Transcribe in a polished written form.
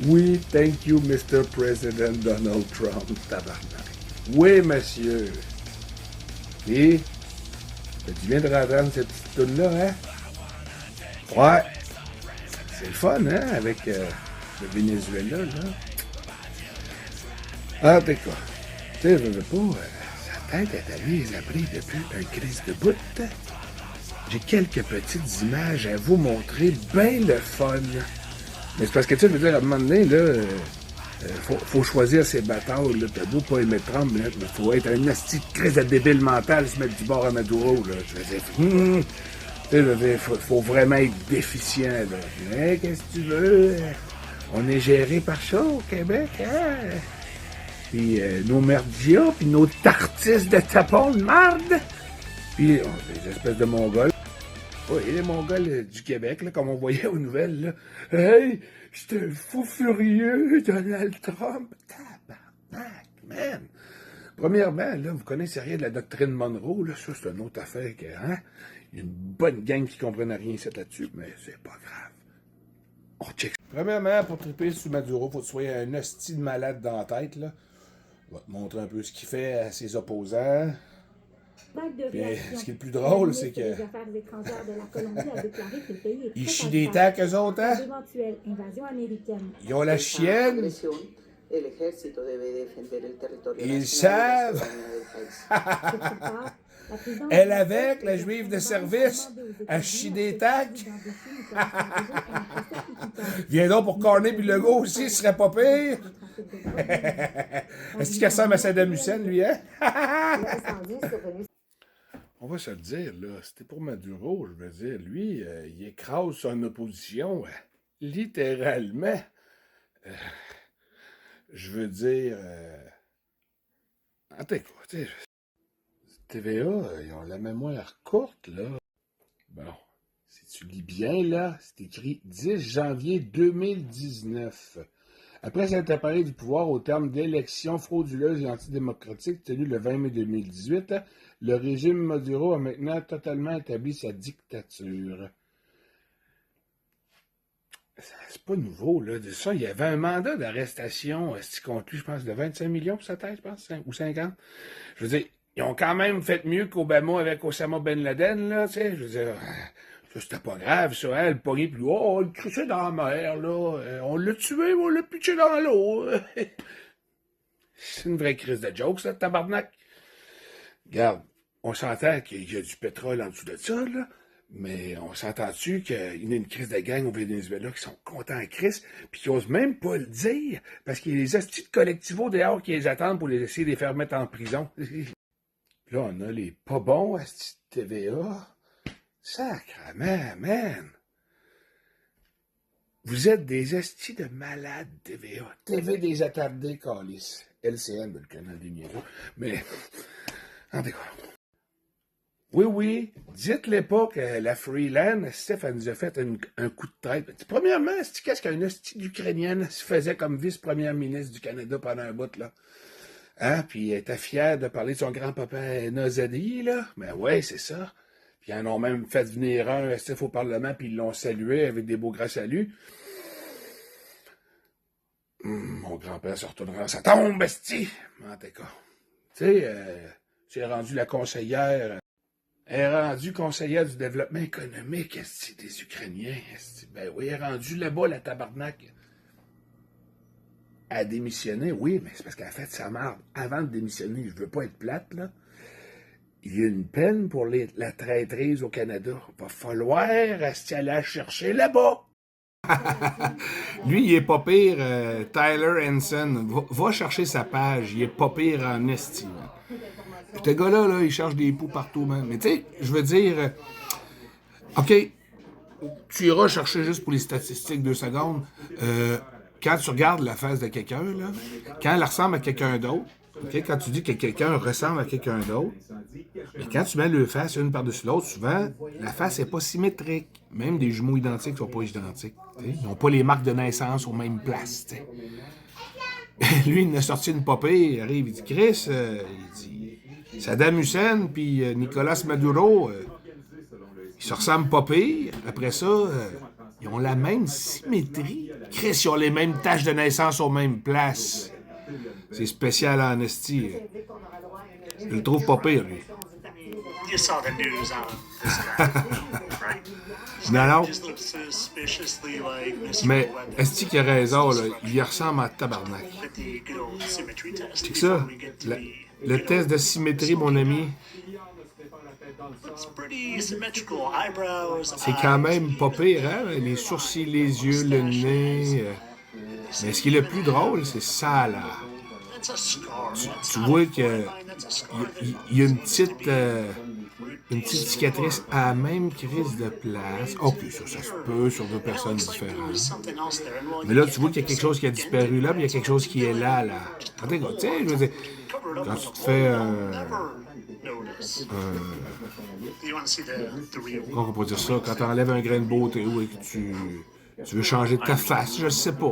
Oui, thank you, Mr. President Donald Trump, tabarnak. Oui, monsieur. Et, tu viens de rentrer cette petite toune-là, hein? Ouais. C'est le fun, hein, avec le Venezuela, là. Ah, t'es quoi? Tu sais, je veux pas, sa tête est allée les abris depuis un crise de bout. J'ai quelques petites images à vous montrer, ben le fun. Mais c'est parce que, tu sais, je veux dire, à un moment donné, là, faut choisir ses batailles, là. T'as beau pas aimer Trump, là, mais faut être un asti de crise de débile mental, se mettre du bord à Maduro, là. Je veux dire, tu sais, je veux dire, faut vraiment être déficient, là. Mais qu'est-ce que tu veux? On est géré par ça au Québec, hein? Puis nos merdias, puis nos tartistes de tapons de marde, puis des espèces de Mongols. Oui, les Mongols du Québec, là, comme on voyait aux nouvelles, là. Hey, c'est un fou furieux, Donald Trump. Tabarnak, man. Premièrement, là, vous connaissez rien de la doctrine Monroe, là. Ça, c'est une autre affaire que, hein. Il y a une bonne gang qui comprenait rien là-dessus, mais c'est pas grave. On check. Premièrement, pour triper sur Maduro, faut que tu sois un hostie de malade dans la tête, là. On va te montrer un peu ce qu'il fait à ses opposants. Puis, ce qui est le plus drôle, c'est que ils chient des tacs, eux autres, hein? Ils ont la chienne. Ils savent. Elle avec, la juive de service, elle chie des tacs. Viens donc pour Carney puis Legault aussi, ce serait pas pire. Est-ce qu'il ressemble à Saddam Hussein, lui, hein? On va se le dire, là, c'était pour Maduro, je veux dire, lui, il écrase son opposition, littéralement. Je veux dire, en tout cas, tu sais, TVA, ils ont la mémoire courte, là. Bon, si tu lis bien, là, c'est écrit 10 janvier 2019. Après s'être appareillé du pouvoir au terme d'élections frauduleuses et antidémocratiques tenues le 20 mai 2018, le régime Maduro a maintenant totalement établi sa dictature. C'est pas nouveau, là. De ça, il y avait un mandat d'arrestation, contre lui, je pense, de 25 millions pour sa tête, je pense, ou 50. Je veux dire, ils ont quand même fait mieux qu'Obama avec Osama Ben Laden, là, tu sais. Je veux dire, ça, c'était pas grave, ça, hein, le pogné, puis oh, on le crissait dans la mer, là. On l'a tué, on l'a pitché dans l'eau. C'est une vraie crise de jokes, ça, tabarnak. Regarde, on s'entend qu'il y a du pétrole en dessous de ça, là. Mais on s'entend-tu qu'il y a une crise de gang au Venezuela qui sont contents en crise, puis qui osent même pas le dire, parce qu'il y a les hosties de collectivos dehors qui les attendent pour les essayer de les faire mettre en prison. Là, on a les pas bons hosties de TVA. Sacrement, man! Vous êtes des hosties de malades, TVA. TV des attardés, calice. LCN, le canal des niaiseux. Mais, en tout cas. Oui, dites-les pas que la Freeland, Steph, elle nous a fait un coup de tête. Premièrement, qu'est-ce qu'un hostie d'Ukrainienne se faisait comme vice-première ministre du Canada pendant un bout, là? Hein? Puis elle était fière de parler de son grand-papa Nozadi, là. Ben ouais, c'est ça. Puis ils en ont même fait venir un, Steph, au Parlement, puis ils l'ont salué avec des beaux gras saluts. Mon grand-père se retournera dans sa tombe, esti! En tout cas. Tu sais, c'est rendu la conseillère... Elle est rendue conseillère du développement économique, est-ce des Ukrainiens, est-ce. Ben oui, elle est rendue là-bas, la tabarnak. Elle a démissionné, oui, mais c'est parce qu'elle a fait sa marde. Avant de démissionner, je veux pas être plate, là. Il y a une peine pour la traîtrise au Canada. Va falloir rester aller la chercher là-bas. Lui, il est pas pire, Tyler Hansen. Va chercher sa page, il est pas pire en estime. Puis ce gars-là, là, il cherche des poux partout, man. Mais tu sais, je veux dire, OK, tu iras chercher juste pour les statistiques 2 secondes. Quand tu regardes la face de quelqu'un, là, quand elle ressemble à quelqu'un d'autre, okay, quand tu dis que quelqu'un ressemble à quelqu'un d'autre, mais quand tu mets le face une par-dessus l'autre, souvent, la face n'est pas symétrique. Même des jumeaux identiques ne sont pas identiques. T'sais. Ils n'ont pas les marques de naissance aux mêmes places. T'sais. Lui, il a sorti une popée, il arrive, il dit Chris, il dit Saddam Hussein puis Nicolas Maduro, ils se ressemblent pas pire. Après ça, ils ont la même symétrie Chris, ils ont les mêmes taches de naissance aux mêmes places. C'est spécial en esti. Je le trouve pas pire, lui. You saw the news on this guy, right? Non, non. Just looks suspiciously like Mr. Mais Webb. esti qui a raison, là. Il ressemble à tabarnak. With the good old symmetry test. C'est ça. Before we get to Le test de symétrie, mon ami, It's pretty symmetrical eyebrows. c'est quand même pas pire, hein? Les sourcils, les yeux, le nez. Mais ce qui est le plus drôle, c'est ça, là. That's a scar. Tu vois que il y a une petite cicatrice à la même crise de place. Ok, ça se peut sur deux personnes différentes. Mais là, tu vois qu'il y a quelque chose qui a disparu là, puis il y a quelque chose qui est là, là. En tout cas, tu sais, je veux dire, quand tu te fais comment on peut dire ça? Quand tu enlèves un grain de beauté ou que tu veux changer de ta face, je sais pas.